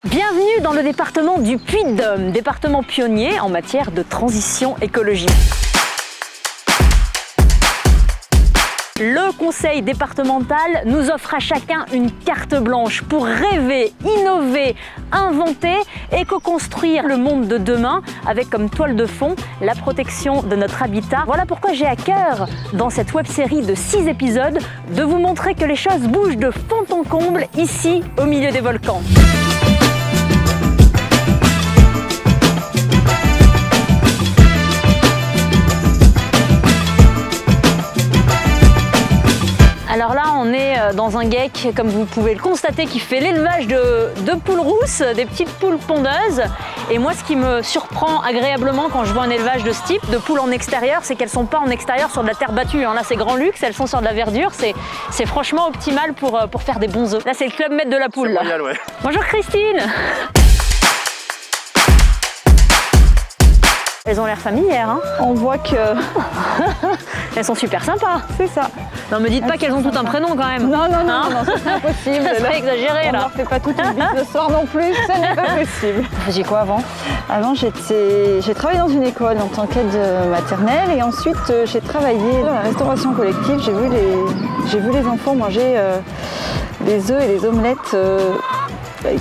Bienvenue dans le département du Puy-de-Dôme, département pionnier en matière de transition écologique. Le conseil départemental nous offre à chacun une carte blanche pour rêver, innover, inventer et co-construire le monde de demain avec comme toile de fond la protection de notre habitat. Voilà pourquoi j'ai à cœur, dans cette web-série de 6 épisodes, de vous montrer que les choses bougent de fond en comble ici au milieu des volcans. Alors là, on est dans un GEC, comme vous pouvez le constater, qui fait l'élevage de poules rousses, des petites poules pondeuses. Et moi, ce qui me surprend agréablement quand je vois un élevage de ce type, de poules en extérieur, c'est qu'elles ne sont pas en extérieur sur de la terre battue. Là, c'est grand luxe, elles sont sur de la verdure. C'est franchement optimal pour faire des bons œufs. Là, c'est le club maître de la poule. C'est royal, ouais. Bonjour Christine. Elles ont l'air familières, hein. On voit que... Elles sont super sympas. C'est ça. Non, me dites pas qu'elles ont tout un prénom quand même. Non, Hein c'est impossible. Ça serait exagéré On là. leur fait pas toute une bise le soir non plus, ce n'est pas possible. Vous faisiez quoi avant? Avant, j'ai travaillé dans une école en tant qu'aide maternelle et ensuite j'ai travaillé dans la restauration collective. J'ai vu les enfants manger les œufs et les omelettes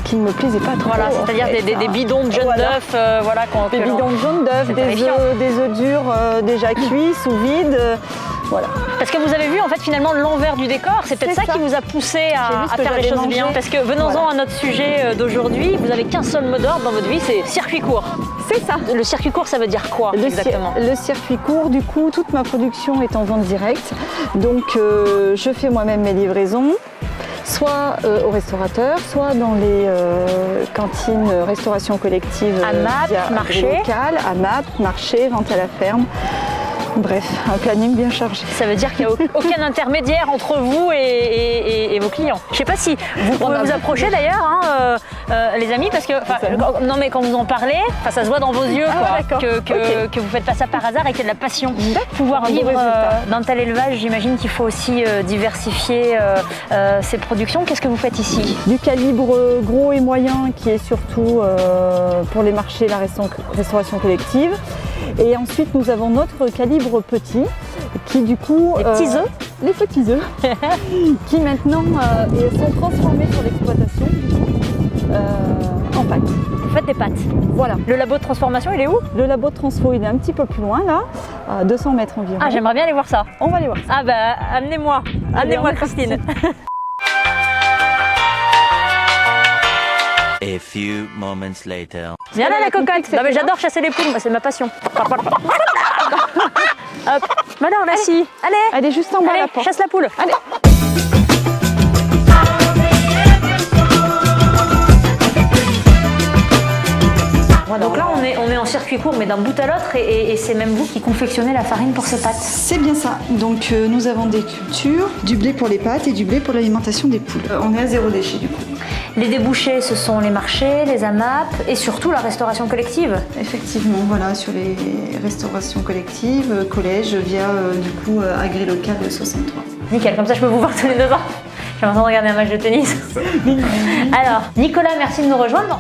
qui ne me plaisaient pas trop. Voilà, c'est-à-dire des bidons de jaunes d'œufs, voilà, des bidons de jaune d'œufs, des œufs durs déjà cuits, sous vide, voilà. Parce que vous avez vu en fait finalement l'envers du décor, c'est peut-être ça qui vous a poussé à faire les choses bien. Parce que venons-en à notre sujet d'aujourd'hui, vous avez qu'un seul mot d'ordre dans votre vie, c'est circuit court. C'est ça. Le circuit court, ça veut dire quoi exactement? Le circuit court, du coup, toute ma production est en vente directe, donc je fais moi-même mes livraisons. Soit aux restaurateurs, soit dans les cantines restauration collective AMAP, marché local, AMAP, marché, vente à la ferme. Bref, un planning bien chargé. Ça veut dire qu'il n'y a aucun intermédiaire entre vous et vos clients. Je ne sais pas si vous pouvez vous approcher d'ailleurs, les amis, parce que non mais quand vous en parlez, ça se voit dans vos yeux que vous ne faites pas ça par hasard et qu'il y a de la passion. Pouvoir vivre d'un tel élevage, j'imagine qu'il faut aussi diversifier ses productions. Qu'est-ce que vous faites ici? Du calibre gros et moyen qui est surtout pour les marchés, la restauration collective. Et ensuite, nous avons notre calibre petit, qui du coup... Les petits œufs. Les petits œufs, qui maintenant sont transformés sur l'exploitation, du coup, en pâtes. Vous faites des pâtes. Voilà. Le labo de transformation, il est où? Le labo de transfo, il est un petit peu plus loin, là, à 200 mètres environ. Ah, j'aimerais bien aller voir ça. On va aller voir ça. Ah bah, amenez-moi. Amenez-moi Christine. A few moments later. Viens là la cocotte. Non mais j'adore chasser les poules, c'est ma passion. Hop. Mais alors là si. Allez. Elle est juste en bas, Allez, la porte. chasse la poule. Allez. Donc là on est en circuit court mais d'un bout à l'autre et c'est même vous qui confectionnez la farine pour ces pâtes. C'est bien ça. Donc nous avons des cultures, du blé pour les pâtes et du blé pour l'alimentation des poules. On est à 0 déchet du coup. Les débouchés ce sont les marchés, les AMAP et surtout la restauration collective. Effectivement, voilà, sur les restaurations collectives, collège via du coup Agri-Local 63. Nickel, comme ça je peux vous voir tous les 2 ans. J'ai l'impression de regarder un match de tennis. Alors, Nicolas, merci de nous rejoindre.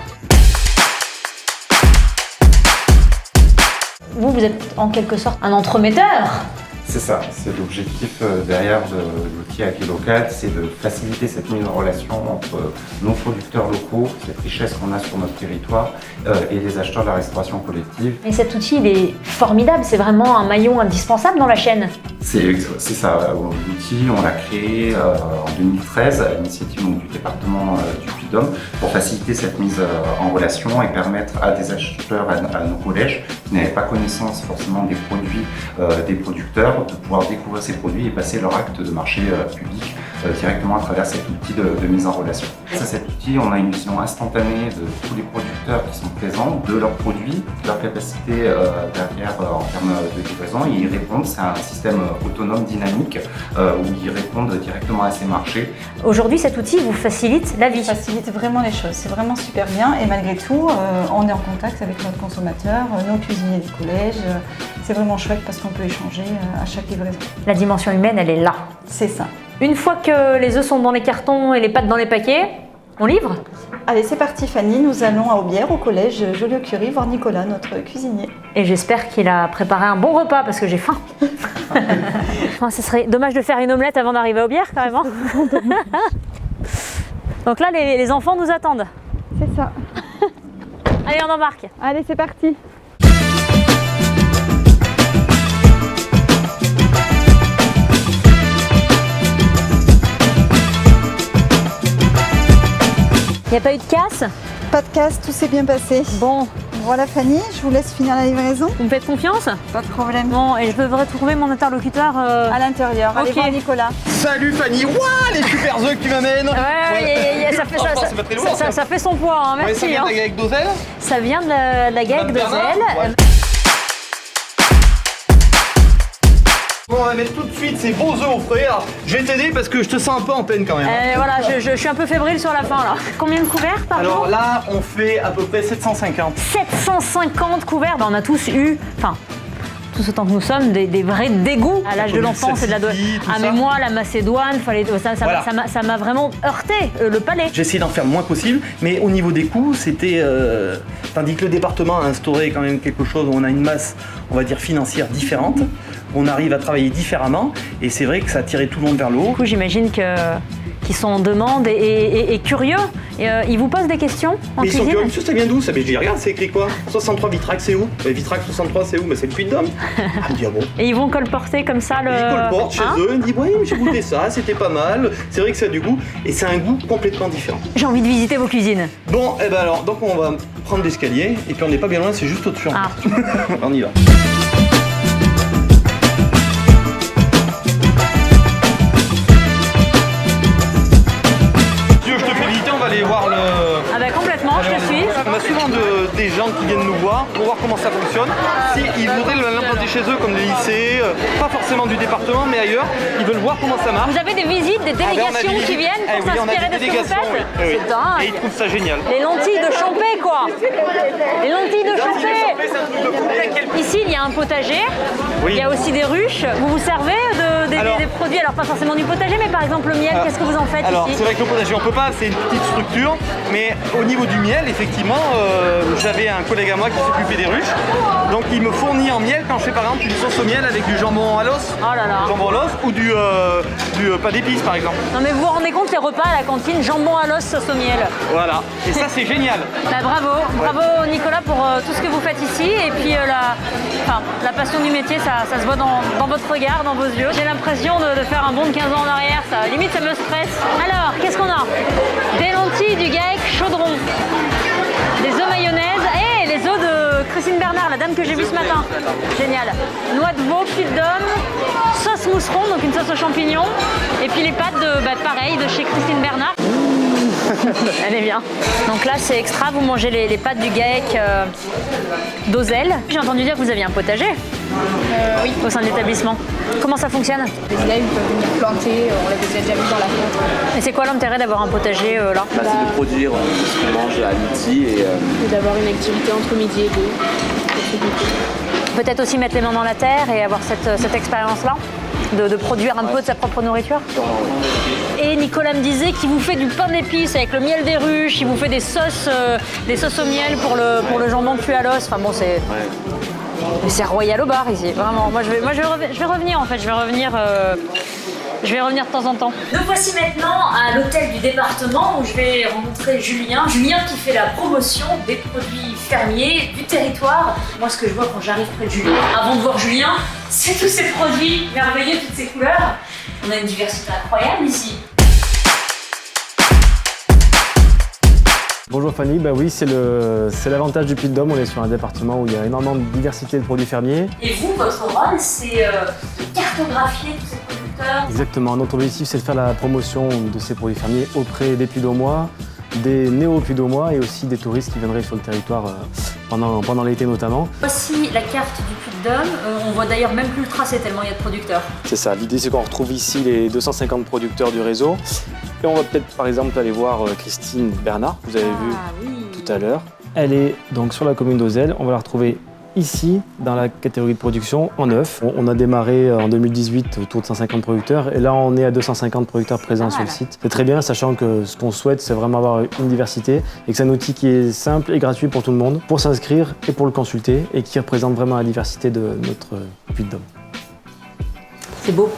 Vous êtes en quelque sorte un entremetteur. C'est ça, c'est l'objectif derrière de l'outil Agri-Local, c'est de faciliter cette mise en relation entre nos producteurs locaux, cette richesse qu'on a sur notre territoire, et les acheteurs de la restauration collective. Et cet outil, il est formidable, c'est vraiment un maillon indispensable dans la chaîne. C'est ça, l'outil, on l'a créé en 2013 à l'initiative du département du Puy-de-Dôme pour faciliter cette mise en relation et permettre à des acheteurs, à nos collèges qui n'avaient pas connaissance forcément des produits des producteurs, de pouvoir découvrir ces produits et passer leur acte de marché public directement à travers cet outil de mise en relation. Grâce à cet outil, on a une vision instantanée de tous les producteurs qui sont présents, de leurs produits, de leur capacité derrière en termes de livraison, et ils répondent. C'est un système autonome, dynamique, où ils répondent directement à ces marchés. Aujourd'hui, cet outil vous facilite la vie. Ça facilite vraiment les choses, c'est vraiment super bien et malgré tout, on est en contact avec notre consommateur, nos cuisiniers du collège. C'est vraiment chouette parce qu'on peut échanger à chaque livraison. La dimension humaine, elle est là. C'est ça. Une fois que les œufs sont dans les cartons et les pâtes dans les paquets, on livre? Allez, c'est parti Fanny, nous allons à Aubière, au collège Joliot-Curie, voir Nicolas, notre cuisinier. Et j'espère qu'il a préparé un bon repas parce que j'ai faim. Oh, ce serait dommage de faire une omelette avant d'arriver à Aubière quand même. Donc là, les enfants nous attendent. C'est ça. Allez, on embarque. Allez, c'est parti. Il n'y a pas eu de casse? Pas de casse, tout s'est bien passé. Bon, Voilà Fanny, je vous laisse finir la livraison. vous me faites confiance? Pas de problème. Bon, et je devrais trouver mon interlocuteur. À l'intérieur, allez Ok. voir Nicolas. Salut Fanny, ouah les super œufs que tu m'amènes. Ouais, ça fait, Enfin, c'est pas très lourd, ça fait son poids, hein, Ouais, merci. ça vient hein. de la avec d'Ozel. Ça vient de la GAEC de Bernard, Zelle. ouais. Bon, on va mettre tout de suite ces beaux œufs au frais. Alors, je vais t'aider parce que je te sens un peu en peine quand même. Voilà, je suis un peu fébrile sur la fin là. Combien de couverts par jour? Alors là, on fait à peu près 750. 750 couverts, on a tous eu, enfin, tous autant que nous sommes, des vrais dégoûts à l'âge de Comme l'enfant, le c'est de la salsifis, tout Ah mais ça. moi, la Macédoine, Voilà. ça m'a vraiment heurté le palais. J'ai essayé d'en faire le moins possible, mais au niveau des coûts, c'était... tandis que le département a instauré quand même quelque chose où on a une masse, on va dire, financière différente. On arrive à travailler différemment, et c'est vrai que ça a tiré tout le monde vers le haut. Du coup, j'imagine qu'ils sont en demande et curieux. Et, ils vous posent des questions en Mais ils sont cuisine? curieux, monsieur, ça vient d'où ça? Mais je dis, regarde, c'est écrit quoi? 63 Vitrac, c'est où? Vitrac 63, c'est où? Mais c'est le Puy-de-Dôme. Ah, me dit, ah bon? Et ils vont colporter comme ça le... Ils colportent chez Hein? eux, ils me disent, oui, j'ai goûté ça, c'était pas mal. C'est vrai que ça a du goût, et c'est un goût complètement différent. J'ai envie de visiter vos cuisines. Bon, et ben alors, donc on va prendre l'escalier, et puis on n'est pas bien loin, c'est juste au-dessus. en Ah. fait. On y va. Si je te fais visiter, on va aller voir le... Ah bah complètement, je te suis. On a souvent des gens qui viennent nous voir pour voir comment ça fonctionne. S'ils voudraient l'implanter chez eux, comme des lycées, pas forcément du département, mais ailleurs, ils veulent voir comment ça marche. Vous avez des visites, des Ah ben, on a délégations des qui visites. viennent Eh pour oui, on a s'inspirer des de ce que vous délégations, faites? oui. Oui. C'est dingue. Et ils trouvent ça génial. Les lentilles de Champé, quoi. Les lentilles de Champé. Ici, il y a un potager. Oui. Il y a aussi des ruches. Vous vous servez Alors- des produits, alors pas forcément du potager, mais par exemple le miel, qu'est-ce que vous en faites Alors, ici? c'est vrai que le potager, on peut pas, c'est une petite structure, mais au niveau du miel, effectivement, j'avais un collègue à moi qui s'occupait des ruches, donc il me fournit en miel quand je fais par exemple une sauce au miel avec du jambon à l'os, Oh là là. jambon à l'os ou du pas d'épices par exemple. Non mais vous vous rendez compte les repas à la cantine, jambon à l'os, sauce au miel. Voilà, et ça c'est génial. Bah, bravo Nicolas pour tout ce que vous faites ici et puis la passion du métier, ça se voit dans votre regard, dans vos yeux. J'ai l'impression de faire un bond de 15 ans en arrière, ça limite ça me stresse. Alors, qu'est-ce qu'on a? Des lentilles du GAEC chaudron, des œufs mayonnaise et les œufs de Christine Bernard, la dame que j'ai vue ce matin. Génial. Noix de veau, Puy-de-Dôme, sauce mousseron, donc une sauce aux champignons, et puis les pâtes pareil, de chez Christine Bernard. Elle est bien. Donc là, c'est extra, vous mangez les pâtes du GAEC d'Ozel. J'ai entendu dire que vous aviez un potager Oui, au sein de l'établissement. Comment ça fonctionne? les élèves ils peuvent venir planter, on l'avait déjà vu dans la fenêtre. Et c'est quoi l'intérêt d'avoir un potager là? C'est de produire ce qu'on mange à midi et Et d'avoir une activité entre midi et deux. Peut-être aussi mettre les mains dans la terre et avoir cette expérience-là de produire un peu de sa propre nourriture. Et Nicolas me disait qu'il vous fait du pain d'épices avec le miel des ruches, il vous fait des sauces au miel pour le jambon cuit à l'os. Enfin bon, c'est royal au bar ici, vraiment. Moi je vais revenir en fait, je vais revenir de temps en temps. Nous voici maintenant à l'hôtel du département où je vais rencontrer Julien. Julien qui fait la promotion des produits fermiers du territoire. Moi ce que je vois quand j'arrive près de Julien, avant de voir Julien, c'est tous ces produits merveilleux, toutes ces couleurs. On a une diversité incroyable ici. Bonjour Fanny, bah oui, c'est l'avantage du Puy-de-Dôme, on est sur un département où il y a énormément de diversité de produits fermiers. Et vous, votre rôle, c'est de cartographier tous ces producteurs. Exactement, notre objectif c'est de faire la promotion de ces produits fermiers auprès des Puy-de-Dômois, des néo-Puy-de-Dômois et aussi des touristes qui viendraient sur le territoire pendant l'été notamment. Voici la carte du Puy-de-Dôme, on voit d'ailleurs même plus le tracé tellement il y a de producteurs. C'est ça, l'idée c'est qu'on retrouve ici les 250 producteurs du réseau. Et on va peut-être par exemple aller voir Christine Bernard, que vous avez vu oui. tout à l'heure. Elle est donc sur la commune d'Ozel, on va la retrouver ici, dans la catégorie de production, en neuf. On a démarré en 2018 autour de 150 producteurs et là on est à 250 producteurs présents sur le site. C'est très bien, sachant que ce qu'on souhaite, c'est vraiment avoir une diversité et que c'est un outil qui est simple et gratuit pour tout le monde, pour s'inscrire et pour le consulter et qui représente vraiment la diversité de notre Puy-de-Dôme. C'est beau.